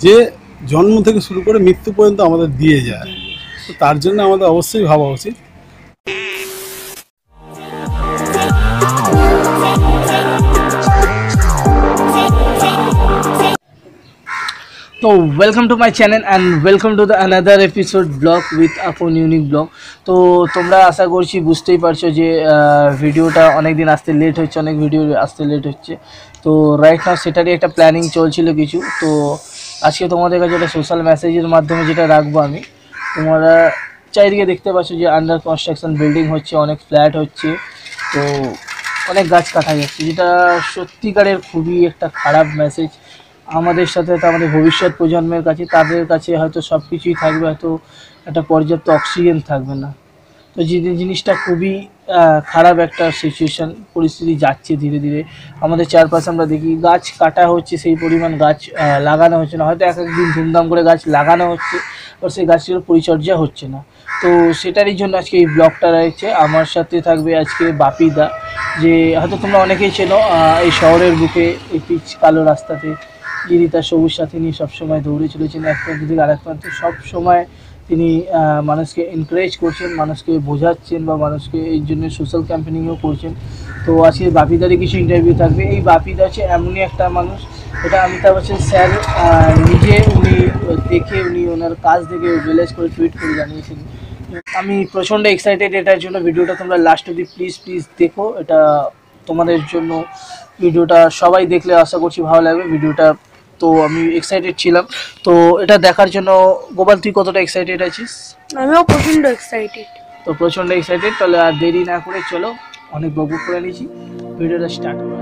যে জন্ম থেকে শুরু করে মৃত্যু পর্যন্ত আমাদের দিয়ে যায়। তো তার জন্য আমাদের অবশ্যই ভাবা উচিত। तो welcome to my channel and welcome to the another episode blog with अपन यूनिक ब्लॉग। तो তোমরা আশা করছি বুঝতেই পারছো যে ভিডিওটা অনেক দিন আসতে লেট হচ্ছে, অনেক ভিডিও আসতে লেট হচ্ছে। তো রাইট নাও সেটারই একটা প্ল্যানিং চলছিল কিছু। তো আজকে তোমাদের কাছে একটা সোশ্যাল মেসেজের মাধ্যমে যেটা রাখবো আমি, তোমরা চারিদিকে দেখতে পাচ্ছ যে আন্ডার কনস্ট্রাকশন বিল্ডিং হচ্ছে, অনেক ফ্ল্যাট হচ্ছে, তো অনেক গাছ কাটা যাচ্ছে, যেটা সত্যিকারের খুবই একটা খারাপ মেসেজ আমাদের সাথে। তো আমাদের ভবিষ্যৎ প্রজন্মের কাছে, তাদের কাছে হয়তো সব কিছুই থাকবে, হয়তো একটা পর্যাপ্ত অক্সিজেন থাকবে না। তো যে জিনিসটা খুবই খারাপ একটা সিচুয়েশান, পরিস্থিতি যাচ্ছে ধীরে ধীরে আমাদের চারপাশে। আমরা দেখি গাছ কাটা হচ্ছে, সেই পরিমাণ গাছ লাগানো হচ্ছে না। হয়তো এক একদিন ধুমধাম করে গাছ লাগানো হচ্ছে, আর সেই গাছটির পরিচর্যা হচ্ছে না। তো সেটারই জন্য আজকে এই ব্লগটা রয়েছে। আমার সাথে থাকবে আজকে বাপিদা, যে হয়তো তোমরা অনেকেই চেনো এই শহরের বুকে এই পিচ কালো রাস্তাতে, যিনি তার সবুজ সাথী নিয়ে সবসময় দৌড়ে চলেছেন এক প্রান্ত থেকে আরেক প্রান্তে। সবসময় তিনি মানুষকে এনকারেজ করছেন, মানুষকে বোঝাচ্ছেন বা মানুষকে এই জন্য সোশ্যাল ক্যাম্পেনিংও করছেন। তো আজকে বাপিদারই কিছু ইন্টারভিউ থাকবে। এই বাপিদা হচ্ছে এমনই একটা মানুষ, এটা অমিতাভ বচ্চন স্যার নিজে উনি দেখে, উনি ওনার কাজ দেখে রিয়েলাইজ করে টুইট করে জানিয়েছেন। আমি প্রচণ্ড এক্সাইটেড এটার জন্য। ভিডিওটা তোমরা লাস্ট অবধি প্লিজ দেখো, এটা তোমাদের জন্য। ভিডিওটা সবাই দেখলে আশা করছি ভালো লাগবে ভিডিওটা। তো আমি এক্সাইটেড ছিলাম তো এটা দেখার জন্য। গোপাল, তুই কতটা এক্সাইটেড আছিস? আমিও প্রচন্ড এক্সাইটেড। তো প্রচণ্ড এক্সাইটেড, তাহলে আর দেরি না করে চলো, অনেক বকবক করে নিয়েছি, ভিডিওটা স্টার্ট করো।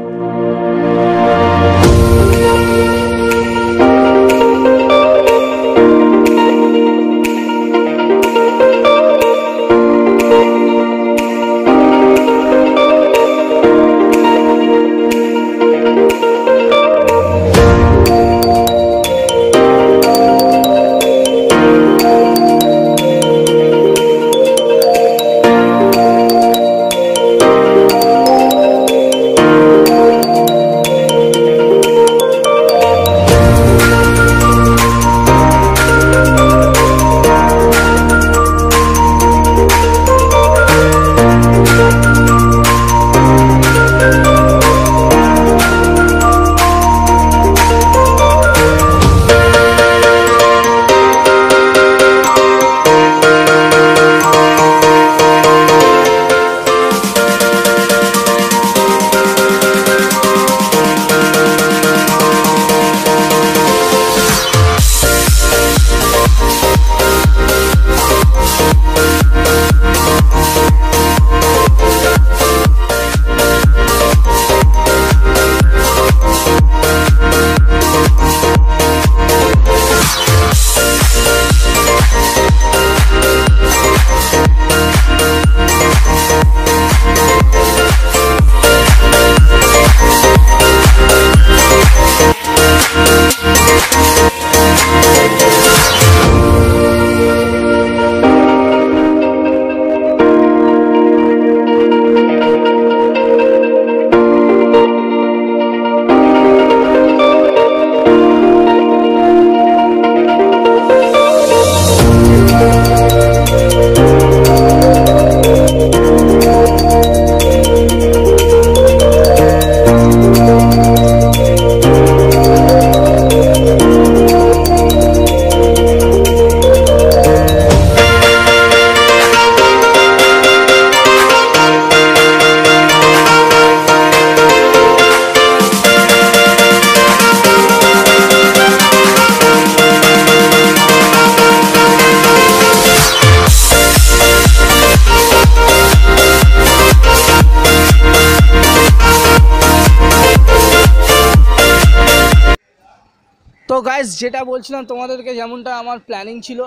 তো গাইস, যেটা বলছিলাম তোমাদেরকে, যেমনটা আমার প্ল্যানিং ছিল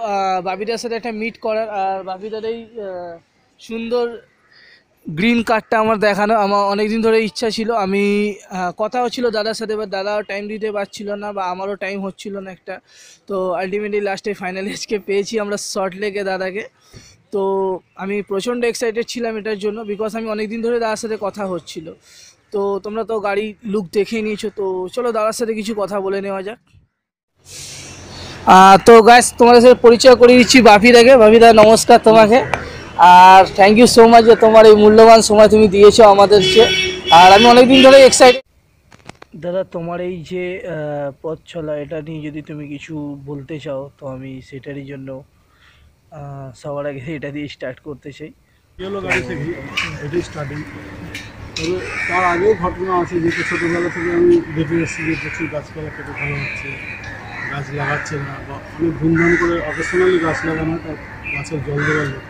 বাপিদার সাথে একটা মিট করার, আর বাপিদার এই সুন্দর গ্রিন কার্ডটা আমার দেখানো আমার অনেক দিন ধরে ইচ্ছা ছিল। আমি কথা হচ্ছিল দাদার সাথে, এবার দাদাও টাইম দিতে পারছিল না বা আমারও টাইম হচ্ছিল না একটা। তো আলটিমেটলি লাস্টে ফাইনালি আজকে পেয়েছি আমরা শর্ট লেগে দাদাকে। তো আমি প্রচণ্ড এক্সাইটেড ছিলাম এটার জন্য, বিকজ আমি অনেক দিন ধরে দাদার সাথে কথা হচ্ছিল। তো তোমরা তো গাড়ি লুক দেখে নিয়েছো, তো চলো দাদার সাথে কিছু কথা বলে নেওয়া যাক। তো গাইস তোমাদের সাথে পরিচয় করে দিচ্ছি বাপিদাকে। বাপিদা নমস্কার তোমাকে, আর থ্যাংক ইউ সো মাচ যে তোমার এই মূল্যবান সময় তুমি দিয়েছো আমাদেরকে। আর আমি অনেকদিন ধরে এক্সাইটেড। দাদা, তোমার এই যে পথ চলা, এটা নিয়ে যদি তুমি কিছু বলতে চাও তো আমি সেটারই জন্য সবার আগে এটা দিয়ে স্টার্ট করতে চাই। এলো গাড়ি থেকে, এটাই স্টার্টিং। তবে তার আগেও ঘটনা আছে, যেটা ছোটোবেলা থেকে আমি দেখে এসেছি যে প্রচুর গাছপালা কেটে ফেলা হচ্ছে, গাছ লাগাচ্ছে না, বা অনেক ধুমধাম করে অকেশনালি গাছ লাগানো, তার গাছের জল দেওয়া লোক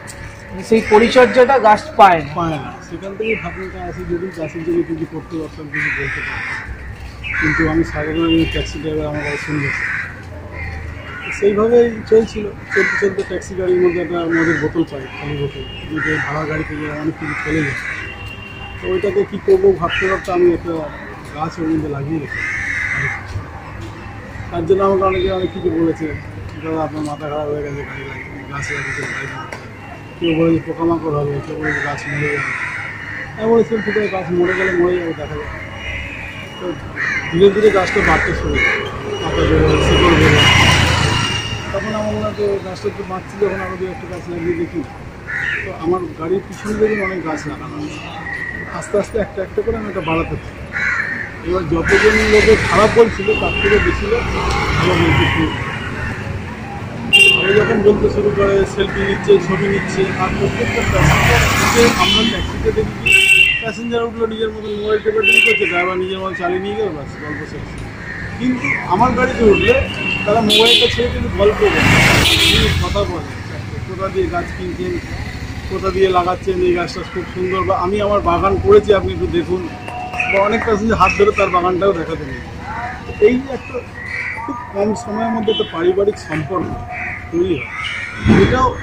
সেই পরিচর্যাটা গাছ পায় না। পায় না। সেখান থেকেই ভাবনাটা আসে, যদি গাছের জন্য কিছু করতে পারতাম, কিছু বলতে পারতাম। কিন্তু আমি সাধারণ ট্যাক্সি ড্রাইভার, আমার গাড়ি শুনতেছে, সেইভাবেই চলছিল। চলতে চলতে ট্যাক্সি গাড়ির মধ্যে একটা মদের বোতল পাই, খালি বোতল, যে ভাড়া গাড়ি থেকে অনেক কিছু চলে যায়। তো ওইটাকে কী করবো ভাবতে ভাবতে আমি একটা গাছ ওর মধ্যে লাগিয়ে রেখেছি। তার জন্য আমাকে অনেক কিছু বলেছে, দাদা আপনার মাথা খারাপ হয়ে গেছে, গাড়ি লাগিয়ে গাছ লাগিয়েছে, গাড়ি লাগাতে। কেউ বলে যে পোকামাকড় হবে, কেউ বলে যে গাছ মরে যাবে। আমি বলেছিলাম ঠিক আছে, গাছ মরে গেলে মরে যাবে, দেখা যাবে। তো ধীরে ধীরে গাছটা বাড়তে শুরু করে, পাতা বেরোয়, শিকড় বেরোয়। তখন আমার মনে হয় গাছটা একটু বাঁচছি, যখন আরও দু একটা গাছ লাগিয়ে দেখি। তো আমার গাড়ির পিছনে দেখুন অনেক গাছ লাগানো, আস্তে আস্তে একটা একটা করে আমি এটা বাড়াতে থাকি। এবার যতজন লোকে খারাপ বলছিল তার থেকে বেশি লোক ভালো বলতে শুরু করে। আমি যখন বলতে শুরু করে, সেলফি নিচ্ছে, ছবি নিচ্ছে, আর প্রত্যেকটা প্যাসেঞ্জার আমরা ট্যাক্সিতে দেখি প্যাসেঞ্জার উঠলো নিজের মতো মোবাইল টেপাটেপি করছে, ড্রাইভার নিজের মতো চালিয়ে নিয়ে গেল, ব্যাস গল্প শেষ। কিন্তু আমার গাড়িতে উঠলে তারা মোবাইলটা ছেড়ে কিন্তু গল্প করে, কথা বলে, কোথা দিয়ে গাছ কিনছেন, কোথা দিয়ে লাগাচ্ছেন, এই গাছটা খুব সুন্দর, বা আমি আমার বাগান করেছি আপনি একটু দেখুন, বা অনেক প্যাসেঞ্জার হাত ধরে তার বাগানটাও দেখাতে নেই। এই যে একটা খুব কম সময়ের মধ্যে একটা পারিবারিক সম্পর্ক তৈরি হয়,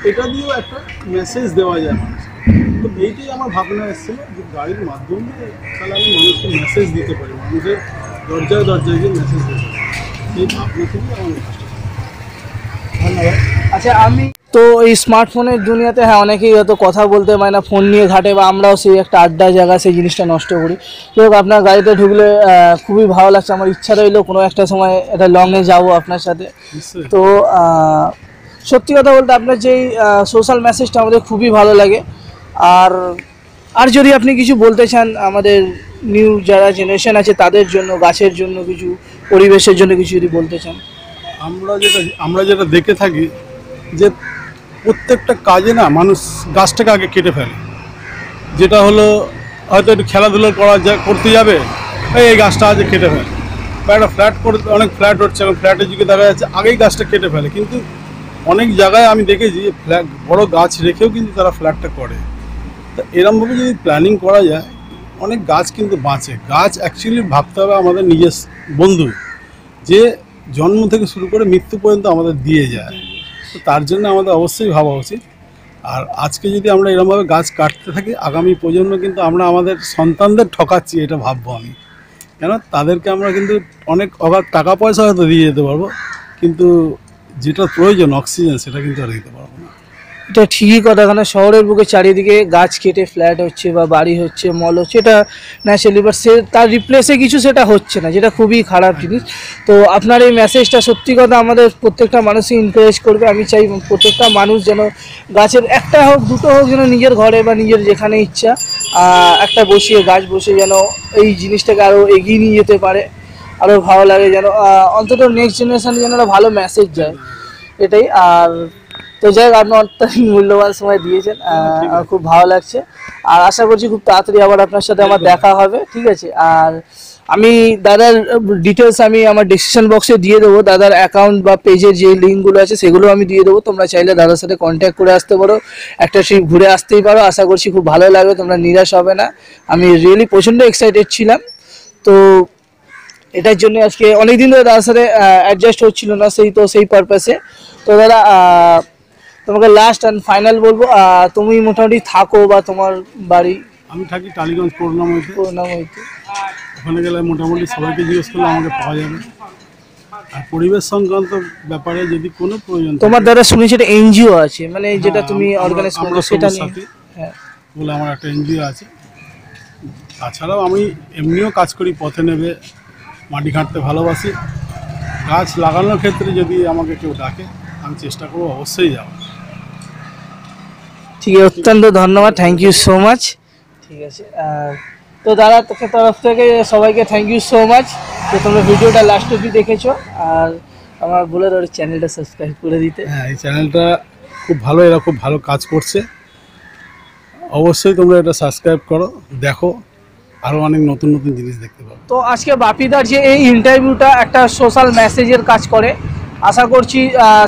এটা দিয়েও একটা মেসেজ দেওয়া যায় মানুষকে। তো এইটাই আমার ভাবনা এসেছিলো যে গাড়ির মাধ্যমে তাহলে আমি মানুষকে মেসেজ দিতে পারি, মানুষের দরজায় দরজায় গিয়ে মেসেজ দিতে পারি। এই ভাবনা থেকেই আমার কাজটা। ধন্যবাদ। আচ্ছা, আমি তো এই স্মার্টফোনের দুনিয়াতে হ্যাঁ অনেকেই হয়তো কথা বলতে পারে না, ফোন নিয়ে ঘাটে, বা আমরাও সেই একটা আড্ডা জায়গা সেই জিনিসটা নষ্ট করি। যাই হোক, আপনার গাড়িতে ঢুকলে খুবই ভালো লাগছে। আমার ইচ্ছা রইলো কোনো একটা সময় এটা লংয়ে যাবো আপনার সাথে। নিশ্চয়ই। তো সত্যি কথা বলতে আপনার যেই সোশ্যাল মেসেজটা আমাদের খুবই ভালো লাগে। আর আর যদি আপনি কিছু বলতে চান আমাদের নিউ যারা জেনারেশন আছে তাদের জন্য, গাছের জন্য কিছু, পরিবেশের জন্য কিছু যদি বলতে চান। আমরা যেটা দেখে থাকি যে প্রত্যেকটা কাজে না মানুষ গাছটাকে আগে কেটে ফেলে। যেটা হলো হয়তো একটু খেলাধুলো করতে যাবে, এই গাছটা আজ কেটে ফেলে, বা একটা ফ্ল্যাট করে, অনেক ফ্ল্যাট হচ্ছে, এখন ফ্ল্যাটের যুগে দেখা যাচ্ছে আগেই গাছটা কেটে ফেলে। কিন্তু অনেক জায়গায় আমি দেখেছি বড় গাছ রেখেও কিন্তু তারা ফ্ল্যাটটা করে। তা এরমভাবে যদি প্ল্যানিং করা যায়, অনেক গাছ কিন্তু বাঁচে। গাছ অ্যাকচুয়ালি ভাবতে হবে আমাদের নিজের বন্ধু, যে জন্ম থেকে শুরু করে মৃত্যু পর্যন্ত আমাদের দিয়ে যায়। তো তার জন্য আমাদের অবশ্যই ভাবা উচিত। আর আজকে যদি আমরা এরকমভাবে গাছ কাটতে থাকি, আগামী প্রজন্ম কিন্তু আমরা আমাদের সন্তানদের ঠকাচ্ছি, এটা ভাববো আমি। কেন, তাদেরকে আমরা কিন্তু অনেক অগাধ টাকা পয়সা হয়তো দিয়ে যেতে পারবো, কিন্তু যেটা প্রয়োজন অক্সিজেন, সেটা কিন্তু আর দিতে পারবো না। এটা ঠিকই কথা, কারণ শহরের বুকে চারিদিকে গাছ কেটে ফ্ল্যাট হচ্ছে বা বাড়ি হচ্ছে, মল হচ্ছে, এটা ন্যাচারালি, বাট সে তার রিপ্লেসে কিছু সেটা হচ্ছে না, যেটা খুবই খারাপ জিনিস। তো আপনার এই মেসেজটা সত্যি কথা আমাদের প্রত্যেকটা মানুষই এনকারেজ করবে। আমি চাই প্রত্যেকটা মানুষ যেন গাছের একটা হোক দুটো হোক, যেন নিজের ঘরে বা নিজের যেখানে ইচ্ছা একটা গাছ বসিয়ে যেন এই জিনিসটাকে আরও এগিয়ে নিয়ে যেতে পারে, আরও ভালো লাগে, যেন অন্তত নেক্সট জেনারেশানে যেন একটা ভালো মেসেজ যায়, এটাই। আর তো যাই হোক, আপনি অত্যন্ত মূল্যবান সময় দিয়েছেন, আমার খুব ভালো লাগছে। আর আশা করছি খুব তাড়াতাড়ি আবার আপনার সাথে আমার দেখা হবে, ঠিক আছে? আর আমি দাদার ডিটেলস আমি আমার ডিসক্রিপশন বক্সে দিয়ে দেবো, দাদার অ্যাকাউন্ট বা পেজের যে লিঙ্কগুলো আছে সেগুলো আমি দিয়ে দেবো। তোমরা চাইলে দাদার সাথে কন্ট্যাক্ট করে আসতে পারো, একটা ট্রিপ ঘুরে আসতেই পারো। আশা করছি খুব ভালো লাগবে, তোমরা নিরাশ হবে না। আমি রিয়েলি প্রচণ্ড এক্সাইটেড ছিলাম। তো এটার জন্য আজকে অনেকদিন ধরে দাদার সাথে অ্যাডজাস্ট হচ্ছিল না, সেই পারপাসে। তো দাদা, তোমাকে লাস্ট অ্যান্ড ফাইনাল বলবো, তুমি মোটামুটি থাকো বা তোমার বাড়ি? আমি থাকি টালিগঞ্জ করুণাময়ীতে। ওখানে গেলে মোটামুটি সবাইকে জিজ্ঞেস করলে আমাকে পাওয়া যাবে। আর পরিবেশ সংক্রান্ত ব্যাপারে যদি কোনো প্রয়োজন, তোমার দ্বারা শুনেছি এটা এনজিও আছে, মানে যেটা তুমি অর্গানাইজ করো, সেটা নিয়ে? হ্যাঁ, বলে আমার একটা এনজিও আছে। তাছাড়াও আমি এমনিও কাজ করি, পথে নেবে মাটি ঘাঁটতে ভালোবাসি। গাছ লাগানোর ক্ষেত্রে যদি আমাকে কেউ ডাকে আমি চেষ্টা করবো অবশ্যই যাবো। ঠিক আছে, অত্যন্ত ধন্যবাদ, থ্যাংক ইউ সো মাচ। ঠিক আছে, তো দাদা তোকে তরফ থেকে সবাইকে থ্যাংক ইউ সো মাচ যে তোমরা ভিডিওটা লাস্ট অবধি দেখেছো। আর আমার বলে ধরো চ্যানেলটা সাবস্ক্রাইব করে দিতে। হ্যাঁ, এই চ্যানেলটা খুব ভালো, এরা খুব ভালো কাজ করছে, অবশ্যই তোমরা এটা সাবস্ক্রাইব করো, দেখো আরও অনেক নতুন নতুন জিনিস দেখতে পাবো। তো আজকে বাপিদার যে এই ইন্টারভিউটা একটা সোশ্যাল মেসেজের কাজ করে, আশা করছি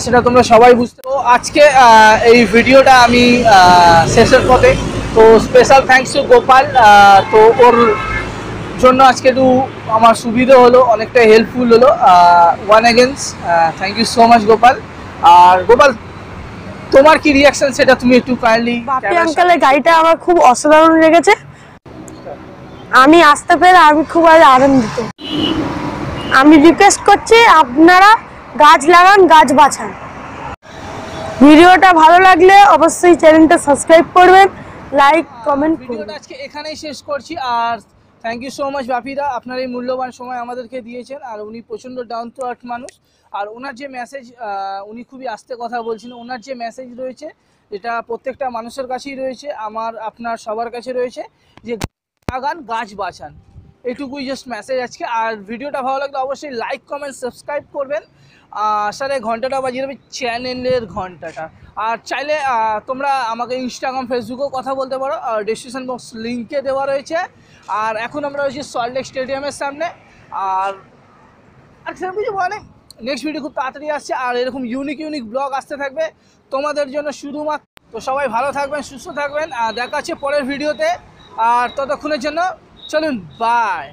সেটা তোমরা সবাই বুঝতে। তো আজকে এই ভিডিওটা আমি শেষের পথে, তো স্পেশাল থ্যাঙ্কস টু গোপাল। তো ওর জন্য আজকে একটু আমার সুবিধা হলো, অনেকটা হেল্পফুল হলো। Once again thank you so much Gopal. আর গোপাল, তোমার কি রিয়াকশন সেটা তুমি একটু কাইন্ডলি। বাপি আঙ্কেলের গাড়িটা আমার খুব অসাধারণ লেগেছে, আমি আসতে পেরে আমি খুব আনন্দিত। আমি রিকোয়েস্ট করছি আপনারা গাছ লাগান, গাছ বাঁচান। ভিডিওটা ভালো লাগলে অবশ্যই চ্যানেলটা সাবস্ক্রাইব করবেন, লাইক কমেন্ট করবেন। ভিডিওটা আজকে এখানেই শেষ করছি। আর থ্যাংক ইউ সো মাচ বাপিদা, আপনার এই মূল্যবান সময় আমাদেরকে দিয়েছেন। আর উনি প্রচণ্ড ডাউন টু আর্থ মানুষ। আর ওনার যে মেসেজ, উনি খুবই আস্তে কথা বলছেন, ওনার যে মেসেজ রয়েছে যেটা প্রত্যেকটা মানুষের কাছেই রয়েছে, আমার আপনার সবার কাছে রয়েছে, যে লাগান গাছ বাঁচান, এটুকুই জাস্ট মেসেজ আজকে। আর ভিডিওটা ভালো লাগলে অবশ্যই লাইক কমেন্ট সাবস্ক্রাইব করবেন, সাথে ঘন্টাটা বাজিয়ে দেবে, চ্যানেলের ঘন্টাটা। আর চাইলে তোমরা আমাকে ইনস্টাগ্রাম ফেসবুকেও কথা বলতে পারো, আর ডিসক্রিপশন বক্স লিঙ্কে দেওয়া রয়েছে। আর এখন আমরা রয়েছি সল্টলেক স্টেডিয়ামের সামনে। আর সেরকম কিছু বলে নেই, নেক্সট ভিডিও খুব তাড়াতাড়ি আসছে। আর এরকম ইউনিক ব্লগ আসতে থাকবে তোমাদের জন্য শুধুমাত্র। তো সবাই ভালো থাকবেন, সুস্থ থাকবেন, আর দেখা হচ্ছে পরের ভিডিওতে। আর ততক্ষণের জন্য চলুন, বাই।